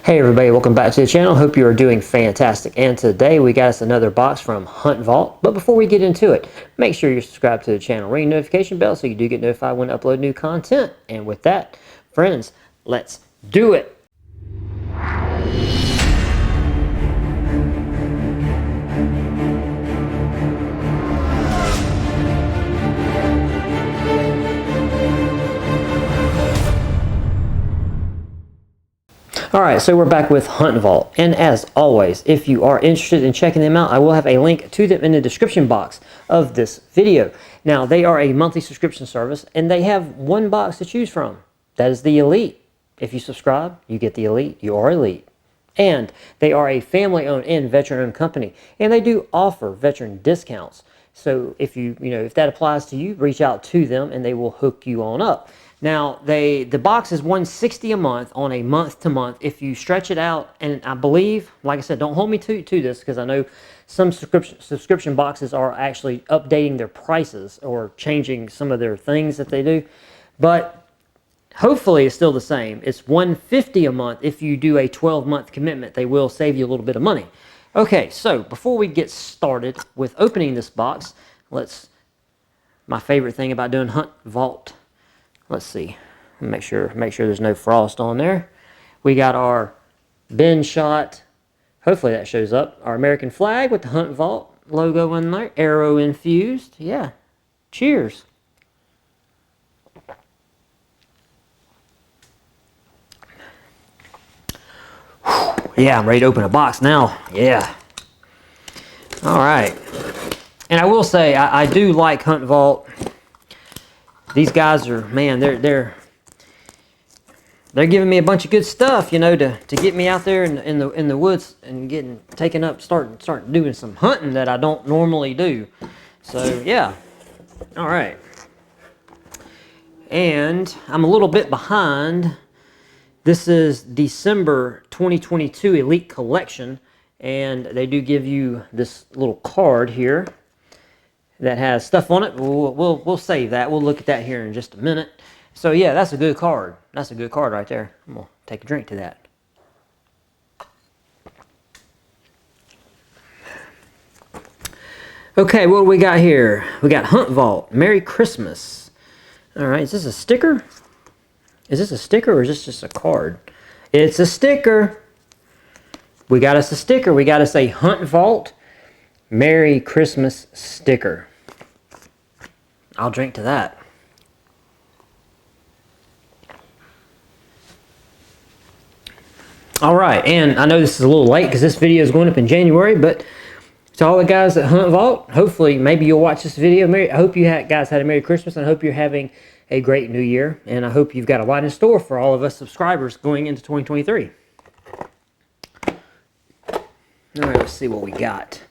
Hey everybody, welcome back to the channel. Hope you are doing fantastic. And today we got us another box from Hunt Vault. But before we get into it, make sure you're subscribed to the channel. Ring the notification bell so you do get notified when I upload new content. And with that, friends, let's do it. Alright, so we're back with Hunt Vault, and as always, if you are interested in checking them out, I will have a link to them in the description box of this video. Now, they are a monthly subscription service, and they have one box to choose from. That is the Elite. If you subscribe, you get the Elite. You are Elite. And they are a family-owned and veteran-owned company, and they do offer veteran discounts. So if if that applies to you, reach out to them, and they will hook you on up. Now, the box is $160 a month on a month-to-month. If you stretch it out, and I believe, like I said, don't hold me to this because I know some subscription boxes are actually updating their prices or changing some of their things that they do. But hopefully it's still the same. It's $150 a month if you do a 12-month commitment. They will save you a little bit of money. Okay, so before we get started with opening this box, my favorite thing about doing Hunt Vault. Let's see. Make sure there's no frost on there. We got our bin shot. Hopefully that shows up. Our American flag with the Hunt Vault logo in there. Arrow infused. Yeah. Cheers. Whew. Yeah, I'm ready to open a box now. Yeah. All right. And I will say, I do like Hunt Vault. These guys are, man, they're giving me a bunch of good stuff, to get me out there in the woods and starting doing some hunting that I don't normally do. So yeah, all right. And I'm a little bit behind. This is December 2022 Elite Collection, and they do give you this little card here that has stuff on it. We'll save that. We'll look at that here in just a minute. So yeah, that's a good card. That's a good card right there. I'm gonna take a drink to that. Okay, what do we got here? We got Hunt Vault. Merry Christmas. All right, is this a sticker? Is this a sticker or is this just a card? It's a sticker. We got us a sticker. We got us a Hunt Vault Merry Christmas sticker. I'll drink to that. All right, and I know this is a little late because this video is going up in January, but to all the guys at Hunt Vault, hopefully maybe you'll watch this video. I hope you guys had a Merry Christmas, and I hope you're having a great New Year, and I hope you've got a lot in store for all of us subscribers going into 2023. All right, let's see what we got.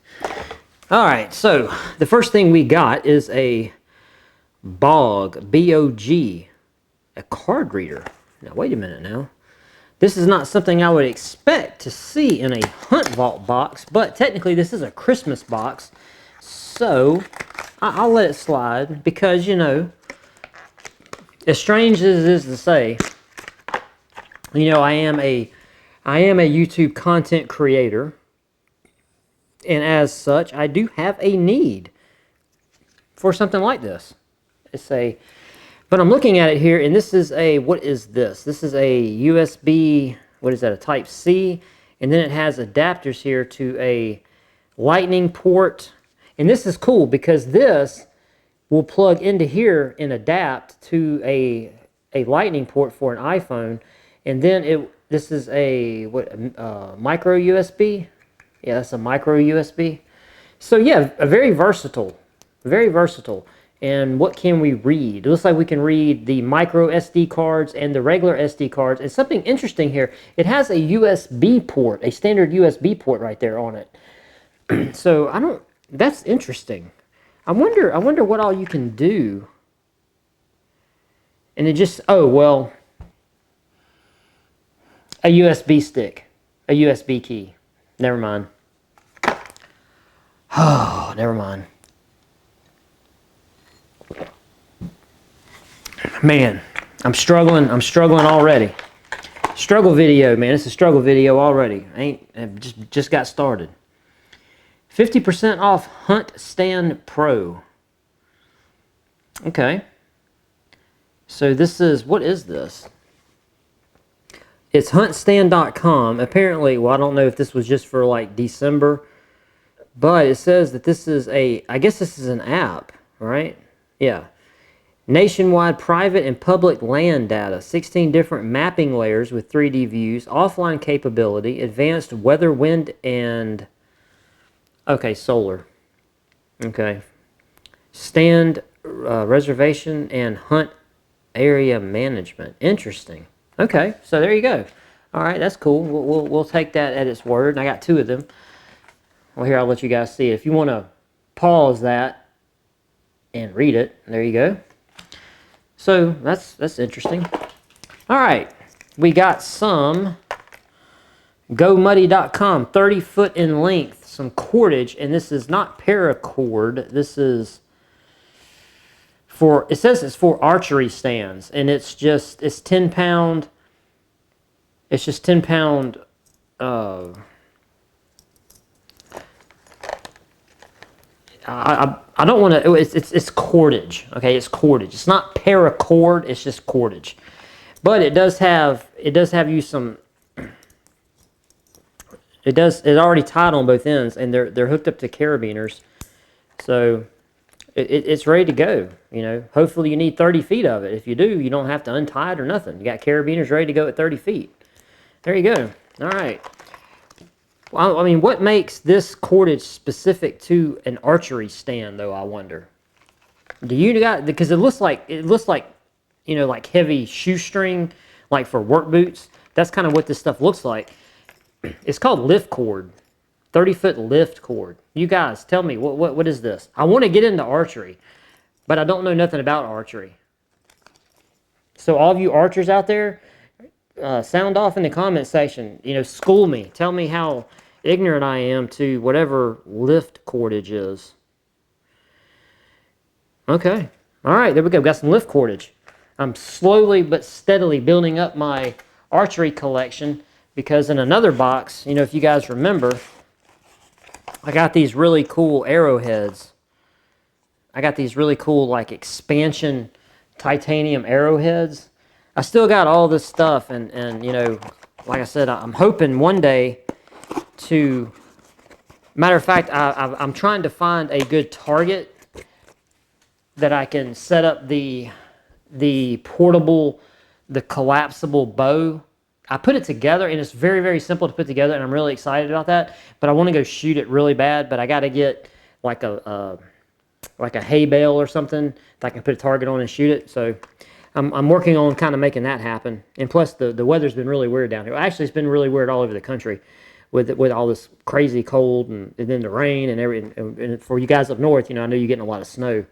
All right, so the first thing we got is a BOG, B-O-G, a card reader. Now, wait a minute now. This is not something I would expect to see in a Hunt Vault box, but technically this is a Christmas box, so I'll let it slide because, as strange as it is to say, I am a YouTube content creator. And as such, I do have a need for something like this. But I'm looking at it here, and this is what is this? This is a USB, what is that, a Type C? And then it has adapters here to a lightning port. And this is cool because this will plug into here and adapt to a lightning port for an iPhone. And then this is a micro USB. Yeah, that's a micro USB. So yeah, very versatile. Very versatile. And what can we read? It looks like we can read the micro SD cards and the regular SD cards. And something interesting here, it has a USB port, a standard USB port right there on it. So that's interesting. I wonder what all you can do. And it just, oh, well, a USB stick, a USB key. Never mind. Oh, never mind. Man, I'm struggling already. Struggle video, man. It's a struggle video already. Just got started. 50% off HuntStand Pro. Okay. So this is, what is this? It's HuntStand.com. Apparently, well, I don't know if this was just for like December, but it says that this is I guess this is an app, right? Yeah. Nationwide private and public land data, 16 different mapping layers with 3D views, offline capability, advanced weather, wind, and, okay, solar. Okay. Stand reservation and hunt area management. Interesting. Okay, so there you go. All right, that's cool. We'll take that at its word. And I got 2 of them. Well, here, I'll let you guys see it. If you want to pause that and read it, there you go. So that's interesting. All right, we got some GoMuddy.com, 30 foot in length, some cordage, and this is not paracord. This is for, it says it's for archery stands, and it's 10 pound. It's just 10 pound. I don't want to. It's cordage. Okay, it's cordage. It's not paracord. It's just cordage. But it does have you some. It's already tied on both ends, and they're hooked up to carabiners, so it's ready to go. You know, hopefully you need 30 feet of it. If you do, you don't have to untie it or nothing. You got carabiners ready to go at 30 feet. There you go. All right. Well, I mean, what makes this cordage specific to an archery stand, though? I wonder. Do you got, because it looks like you know, like heavy shoestring, like for work boots. That's kind of what this stuff looks like. It's called lift cord, 30-foot lift cord. You guys, tell me what is this? I want to get into archery, but I don't know nothing about archery. So all of you archers out there, sound off in the comment section. You know, school me. Tell me how ignorant I am to whatever lift cordage is. Okay. All right, there we go. Got some lift cordage. I'm slowly but steadily building up my archery collection because in another box, you know, if you guys remember, I got these really cool arrowheads. I got these really cool, like, expansion titanium arrowheads. I still got all this stuff, and you know, like I said, I'm hoping one day to, matter of fact, I'm trying to find a good target that I can set up the portable, the collapsible bow. I put it together, and it's very, very simple to put together, and I'm really excited about that, but I want to go shoot it really bad, but I got to get like a hay bale or something that I can put a target on and shoot it, so I'm working on kind of making that happen. And plus, the weather's been really weird down here. Actually, it's been really weird all over the country with all this crazy cold and then the rain and everything. And for you guys up north, you know, I know you're getting a lot of snow.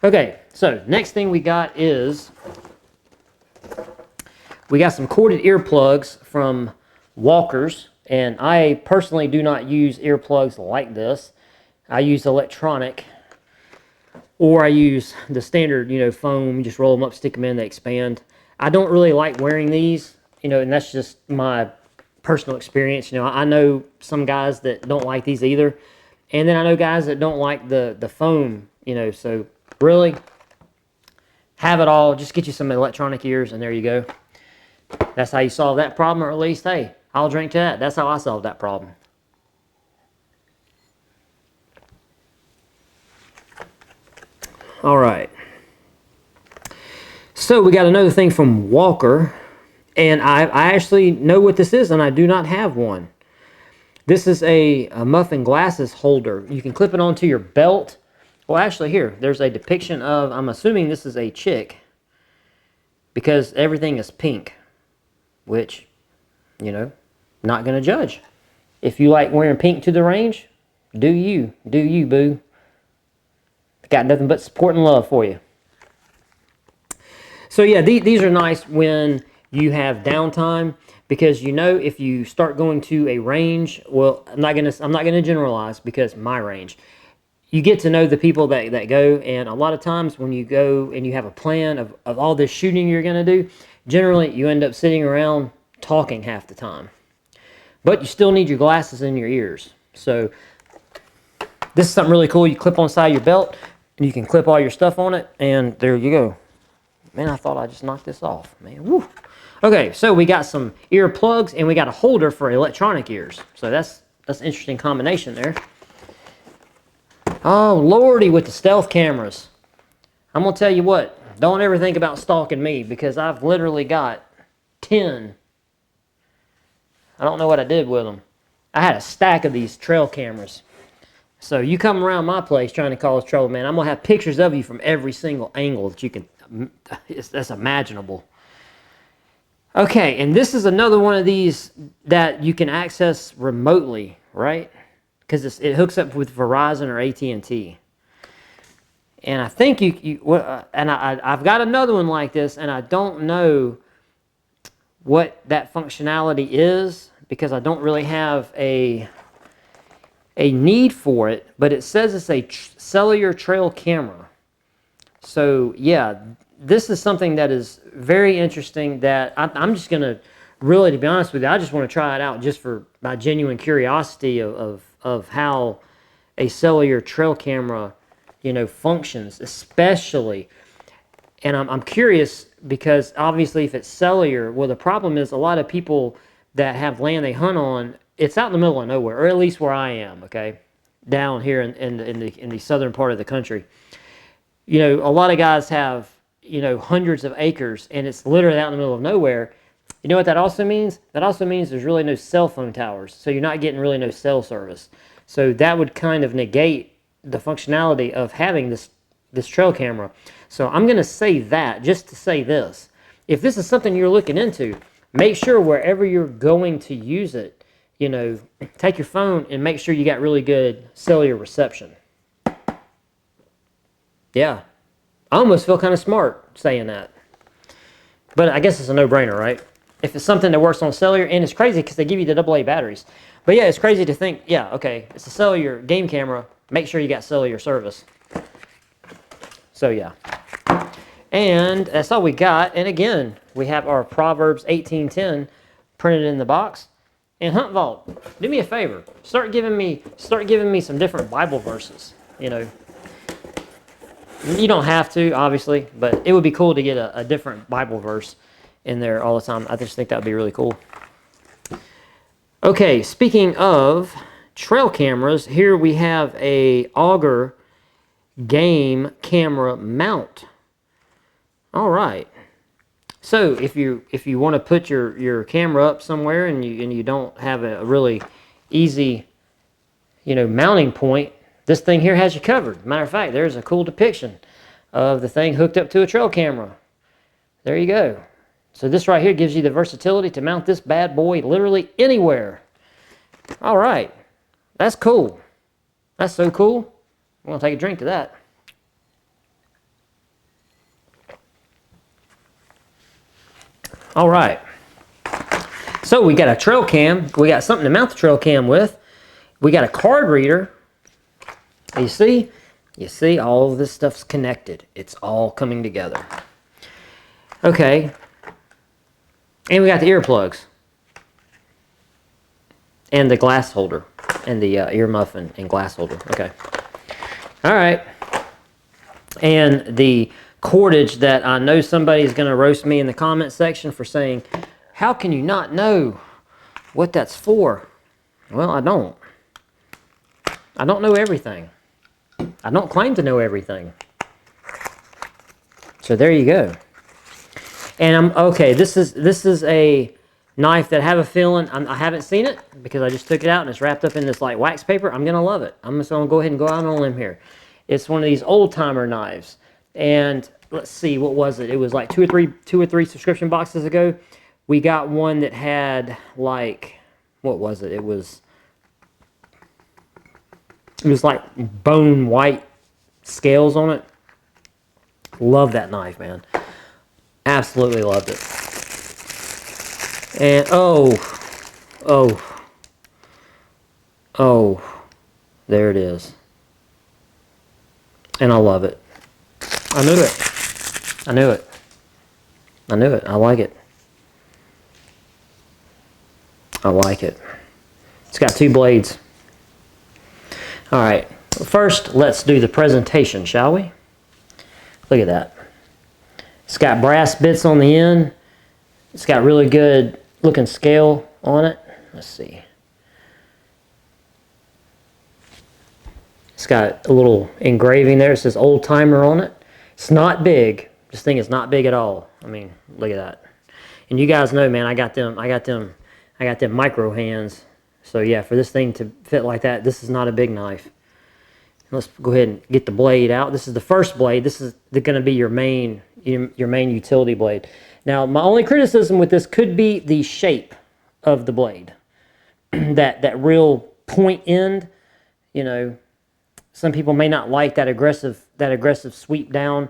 Okay, so next thing we got is we got some corded earplugs from Walker's. And I personally do not use earplugs like this. I use electronic. Or I use the standard, you know, foam, just roll them up, stick them in, they expand. I don't really like wearing these, you know, and that's just my personal experience. You know, I know some guys that don't like these either. And then I know guys that don't like the foam, you know, so really, have it all. Just get you some electronic ears, and there you go. That's how you solve that problem, or at least, hey, I'll drink to that. That's how I solved that problem. All right. So we got another thing from Walker, and I actually know what this is, and I do not have one. This is a muffin glasses holder. You can clip it onto your belt. Well, actually, here, there's a depiction of, I'm assuming this is a chick, because everything is pink, which, you know, not going to judge. If you like wearing pink to the range, do you, boo. Got nothing but support and love for you. So yeah, these are nice when you have downtime, because you know, if you start going to a range, well, I'm not gonna generalize, because my range, you get to know the people that go, and a lot of times when you go and you have a plan of all this shooting you're gonna do, generally you end up sitting around talking half the time. But you still need your glasses in your ears. So this is something really cool. You clip on the side of your belt, and you can clip all your stuff on it, and there you go. Man, I thought I just knocked this off, man. Woo. Okay, so we got some ear plugs, and we got a holder for electronic ears. So that's an interesting combination there. Oh, lordy, with the stealth cameras. I'm going to tell you what. Don't ever think about stalking me, because I've literally got 10. I don't know what I did with them. I had a stack of these trail cameras. So you come around my place trying to cause trouble, man, I'm going to have pictures of you from every single angle that you can, that's imaginable. Okay, and this is another one of these that you can access remotely, right? Because it hooks up with Verizon or AT&T. And I think I've got another one like this, and I don't know what that functionality is because I don't really have a need for it, but it says it's a cellular trail camera. So yeah, this is something that is very interesting that I'm just going to really, to be honest with you, I just want to try it out just for my genuine curiosity of how a cellular trail camera, functions, especially. And I'm curious because obviously if it's cellular, well, the problem is a lot of people that have land they hunt on, it's out in the middle of nowhere, or at least where I am, okay, down here in the southern part of the country. A lot of guys have, hundreds of acres, and it's literally out in the middle of nowhere. You know what that also means? That also means there's really no cell phone towers, so you're not getting really no cell service. So that would kind of negate the functionality of having this trail camera. So I'm going to say that just to say this. If this is something you're looking into, make sure wherever you're going to use it, take your phone and make sure you got really good cellular reception. Yeah. I almost feel kind of smart saying that. But I guess it's a no-brainer, right? If it's something that works on cellular, and it's crazy because they give you the AA batteries. But yeah, it's crazy to think, yeah, okay, it's a cellular game camera. Make sure you got cellular service. So yeah. And that's all we got. And again, we have our Proverbs 18:10 printed in the box. And Hunt Vault, do me a favor. Start giving me some different Bible verses. You don't have to, obviously, but it would be cool to get a different Bible verse in there all the time. I just think that would be really cool. Okay, speaking of trail cameras, here we have a Auger game camera mount. All right. So if you want to put your camera up somewhere and you don't have a really easy mounting point, this thing here has you covered. Matter of fact, there's a cool depiction of the thing hooked up to a trail camera. There you go. So this right here gives you the versatility to mount this bad boy literally anywhere. All right. That's cool. That's so cool. I'm going to take a drink to that. All right. So we got a trail cam. We got something to mount the trail cam with. We got a card reader. You see, all of this stuff's connected. It's all coming together. Okay. And we got the earplugs. And the glass holder. And the ear muffin and glass holder. Okay. All right. And the cordage that I know somebody's going to roast me in the comment section for saying, how can you not know what that's for? Well, I don't. I don't know everything. I don't claim to know everything. So there you go. And okay, this is a knife that I have a feeling, I haven't seen it because I just took it out and it's wrapped up in this like wax paper. I'm going to love it. I'm just going to go ahead and go out on a limb here. It's one of these old-timer knives. And let's see, what was it? It was like two or three subscription boxes ago. We got one that had like, what was it? It was like bone white scales on it. Love that knife, man. Absolutely loved it. And oh, there it is. And I love it. I knew it. I like it. I like it. It's got 2 blades. All right, first let's do the presentation, shall we? Look at that. It's got brass bits on the end. It's got really good looking scale on it. Let's see. It's got a little engraving there. It says old timer on it. It's not big. This thing is not big at all. I mean, look at that. And you guys know, man, I got them micro hands. So yeah, for this thing to fit like that, this is not a big knife. Let's go ahead and get the blade out. This is the first blade. This is going to be your main utility blade. Now, my only criticism with this could be the shape of the blade. that real point end, you know, some people may not like that aggressive sweep down.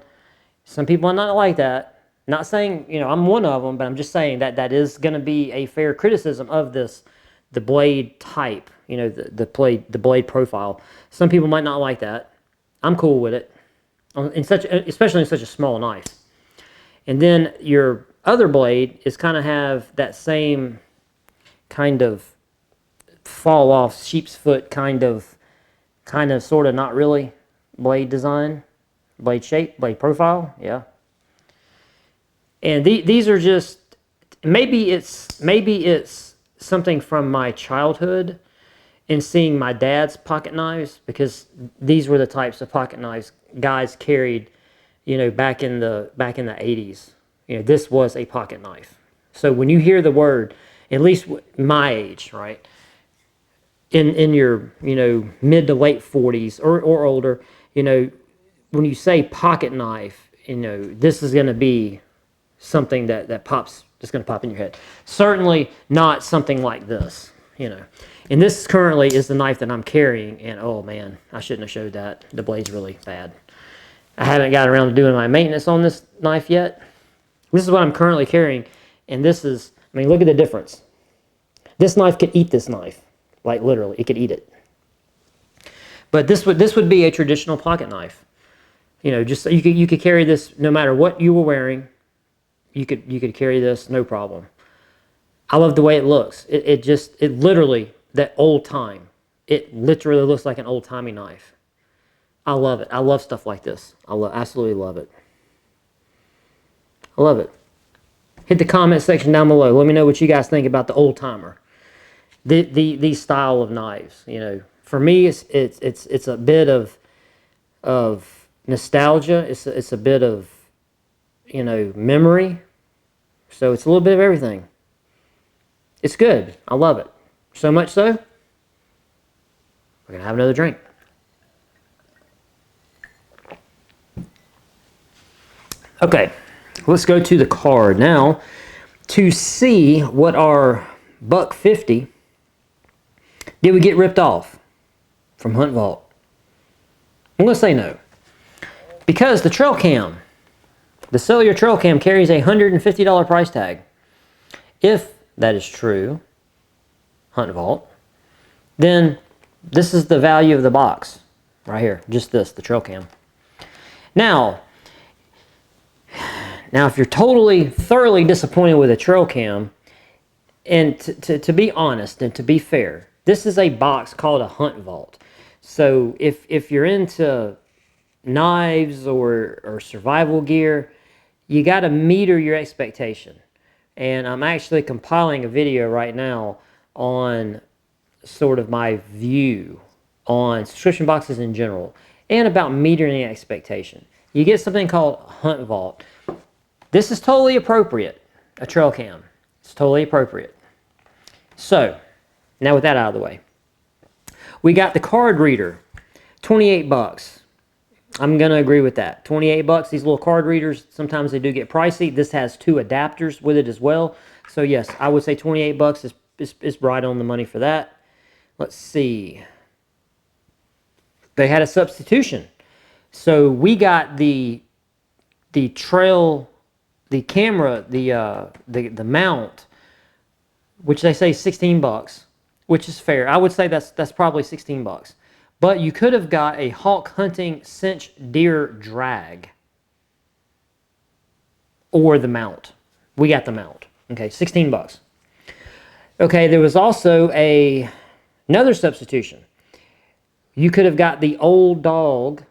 Some people are not like that. Not saying, you know, I'm one of them, but I'm just saying that is going to be a fair criticism of this, the blade type, you know, the blade profile. Some people might not like that. I'm cool with it, especially in such a small knife. And then your other blade is kind of have that same kind of fall off sheep's foot kind of sort of not really blade design, blade shape, blade profile, yeah. And these are just, maybe it's something from my childhood and seeing my dad's pocket knives, because these were the types of pocket knives guys carried, you know, back in the 80s. You know, this was a pocket knife. So when you hear the word, at least my age, right, in your, you know, mid to late 40s or older, you know, when you say pocket knife, you know, this is going to be something that pops, just going to pop in your head. Certainly not something like this, you know. And this currently is the knife that I'm carrying, and oh man, I shouldn't have showed that. The blade's really bad. I haven't got around to doing my maintenance on this knife yet. This is what I'm currently carrying, and this is, I mean, look at the difference. This knife could eat this knife, like literally, it could eat it. But this would be a traditional pocket knife. You know, just you could carry this no matter what you were wearing. You could carry this no problem. I love the way it looks. It literally, that old time. It literally looks like an old timey knife. I love it. I love stuff like this. Absolutely love it. I love it. Hit the comment section down below. Let me know what you guys think about the old timer. These style of knives. You know, for me, it's a bit of nostalgia. It's a bit of, you know, memory. So it's a little bit of everything. It's good. I love it. So much so, we're going to have another drink. Okay, let's go to the card now to see what our $150 did we get ripped off from Hunt Vault. I'm going to say no. Because the trail cam, the Cellular trail cam carries a $150 price tag. If that is true, Hunt Vault, then this is the value of the box right here. Just this, the trail cam. Now if you're thoroughly disappointed with a trail cam, and to be honest and to be fair, this is a box called a Hunt Vault. So if you're into knives or survival gear, you got to meter your expectation. And I'm actually compiling a video right now on sort of my view on subscription boxes in general and about metering expectation. You get something called Hunt Vault. This is totally appropriate, a trail cam. It's totally appropriate. So, now with that out of the way, we got the card reader, 28 bucks. I'm going to agree with that. 28 bucks, these little card readers, sometimes they do get pricey. This has 2 adapters with it as well. So yes, I would say 28 bucks is right on the money for that. Let's see. They had a substitution. So we got the trail, the camera, the mount, which they say 16 bucks, which is fair. I would say that's probably 16 bucks. But you could have got a hawk hunting cinch deer drag or the mount. We got the mount. Okay, 16 bucks. Okay, there was also another substitution. You could have got the old dog,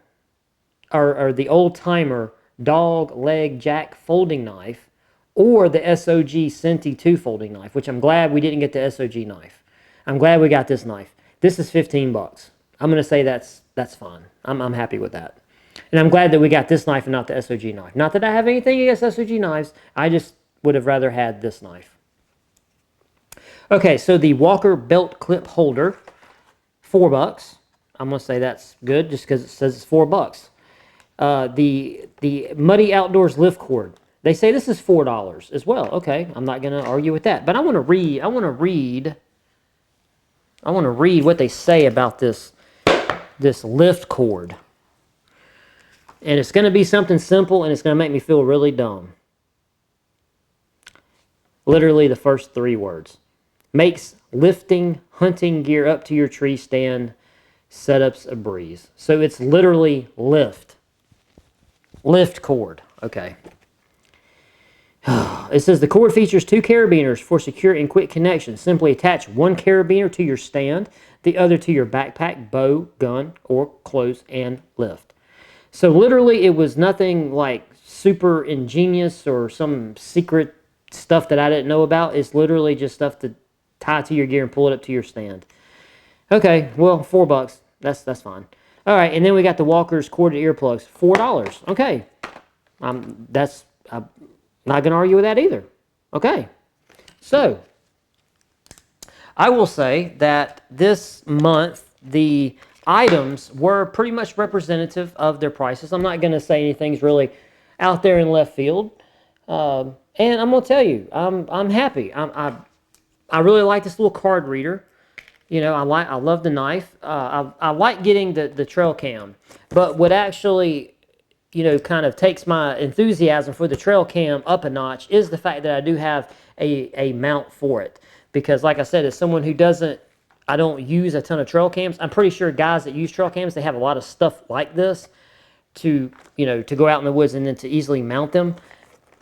or the old timer dog leg jack folding knife, or the SOG Senti 2 folding knife, which I'm glad we didn't get the SOG knife. I'm glad we got this knife. This is 15 bucks. I'm going to say that's fine. I'm happy with that. And I'm glad that we got this knife and not the SOG knife. Not that I have anything against SOG knives. I just would have rather had this knife. Okay, so the Walker belt clip holder, 4 bucks. I'm going to say that's good just because it says it's 4 bucks. The Muddy Outdoors lift cord. They say this is $4 as well. Okay, I'm not going to argue with that. But I want to read what they say about this lift cord. And it's going to be something simple, and it's going to make me feel really dumb. Literally the first 3 words. Makes lifting hunting gear up to your tree stand setups a breeze. So it's literally lift cord. Okay. It says the cord features 2 carabiners for secure and quick connection. Simply attach one carabiner to your stand, the other to your backpack, bow, gun, or clothes, and lift. So literally it was nothing like super ingenious or some secret stuff that I didn't know about. It's literally just stuff to tie to your gear and pull it up to your stand. Okay, well, 4 bucks. That's fine. All right, and then we got the Walker's corded earplugs, $4. Okay, I'm not going to argue with that either. Okay, so I will say that this month the items were pretty much representative of their prices. I'm not going to say anything's really out there in left field, and I'm going to tell you, I'm happy. I really like this little card reader. You know, I love the knife. I like getting the trail cam, but what actually, you know, kind of takes my enthusiasm for the trail cam up a notch is the fact that I do have a mount for it. Because like I said, as someone who I don't use a ton of trail cams. I'm pretty sure guys that use trail cams, they have a lot of stuff like this to, you know, to go out in the woods and then to easily mount them.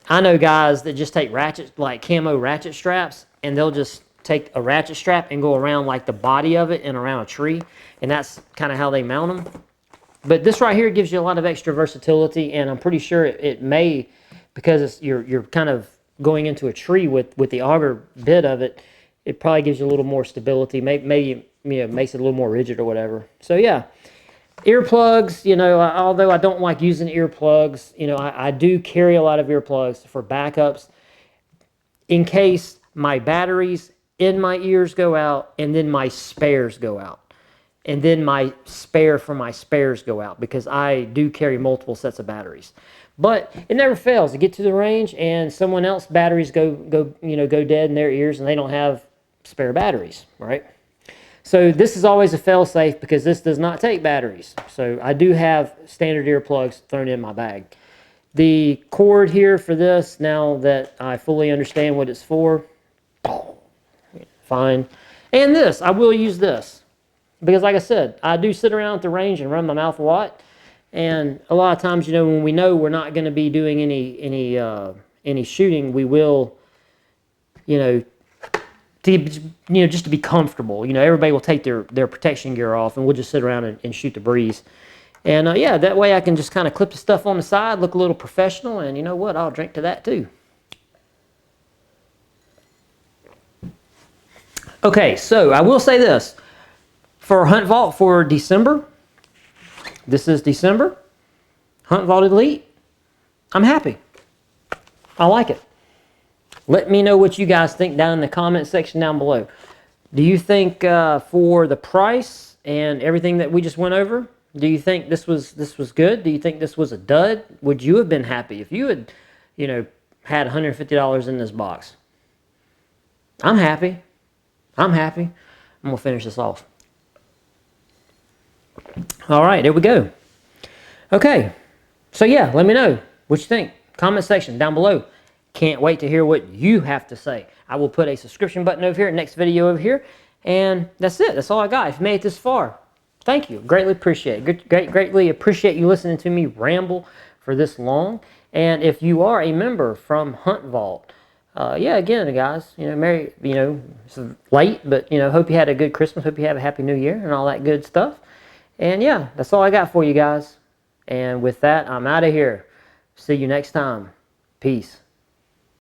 I know guys that just take like camo ratchet straps, and they'll just take a ratchet strap and go around like the body of it and around a tree, and that's kind of how they mount them. But this right here gives you a lot of extra versatility, and I'm pretty sure it may, because you're kind of going into a tree with the auger bit of it, it probably gives you a little more stability, maybe you know, makes it a little more rigid or whatever. So yeah, earplugs, you know, although I don't like using earplugs, you know, I do carry a lot of earplugs for backups in case my batteries in my ears go out and then my spares go out. And then my spare for my spares go out, because I do carry multiple sets of batteries. But it never fails to get to the range and someone else's batteries go dead in their ears and they don't have spare batteries, right? So this is always a fail-safe because this does not take batteries. So I do have standard earplugs thrown in my bag. The cord here for this, now that I fully understand what it's for, fine. And this, I will use this. Because like I said, I do sit around at the range and run my mouth a lot. And a lot of times, you know, when we know we're not going to be doing any shooting, we will, you know, just to be comfortable. You know, everybody will take their protection gear off, and we'll just sit around and shoot the breeze. And yeah, that way I can just kind of clip the stuff on the side, look a little professional, and you know what? I'll drink to that too. Okay, so I will say this. For Hunt Vault for December, this is December, Hunt Vault Elite, I'm happy. I like it. Let me know what you guys think down in the comment section down below. Do you think for the price and everything that we just went over, do you think this was good? Do you think this was a dud? Would you have been happy if you had, you know, had $150 in this box? I'm happy. I'm happy. I'm going to finish this off. All right, there we go. Okay, so yeah, let me know what you think. Comment section down below. Can't wait to hear what you have to say. I will put a subscription button over here, next video over here, and that's it. That's all I got. If you made it this far, thank you. Greatly appreciate it. Greatly appreciate you listening to me ramble for this long. And if you are a member from Hunt Vault, yeah, again, guys, Merry, it's late, but, hope you had a good Christmas. Hope you have a Happy New Year and all that good stuff. And yeah, that's all I got for you guys. And with that, I'm out of here. See you next time. Peace.